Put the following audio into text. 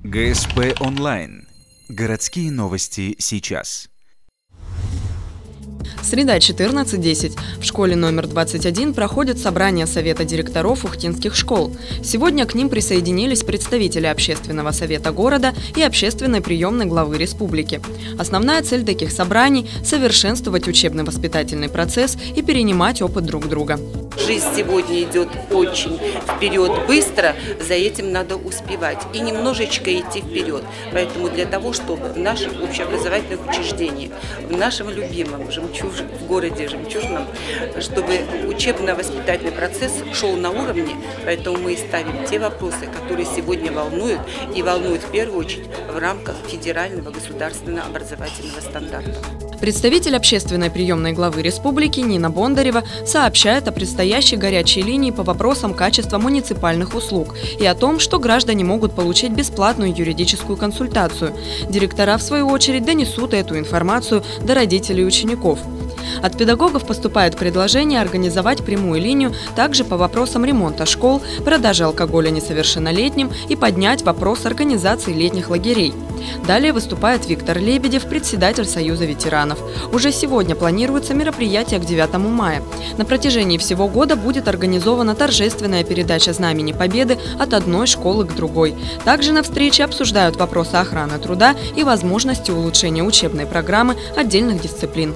ГСП онлайн. Городские новости сейчас. Среда, 14:10. В школе номер 21 проходит собрание Совета директоров ухтинских школ. Сегодня к ним присоединились представители Общественного совета города и Общественной приемной главы республики. Основная цель таких собраний – совершенствовать учебно-воспитательный процесс и перенимать опыт друг друга. Жизнь сегодня идет очень вперед быстро, за этим надо успевать и немножечко идти вперед. Поэтому для того, чтобы в наших общеобразовательных учреждениях, в нашем любимом в городе Жемчужном, чтобы учебно-воспитательный процесс шел на уровне, поэтому мы и ставим те вопросы, которые сегодня волнуют и волнуют в первую очередь в рамках федерального государственного образовательного стандарта. Представитель Общественной приемной главы республики Нина Бондарева сообщает о предстоящей горячей линии по вопросам качества муниципальных услуг и о том, что граждане могут получить бесплатную юридическую консультацию. Директора, в свою очередь, донесут эту информацию до родителей и учеников. От педагогов поступает предложение организовать прямую линию также по вопросам ремонта школ, продажи алкоголя несовершеннолетним и поднять вопрос организации летних лагерей. Далее выступает Виктор Лебедев, председатель Союза ветеранов. Уже сегодня планируется мероприятие к 9 мая. На протяжении всего года будет организована торжественная передача Знамени Победы от одной школы к другой. Также на встрече обсуждают вопросы охраны труда и возможности улучшения учебной программы отдельных дисциплин.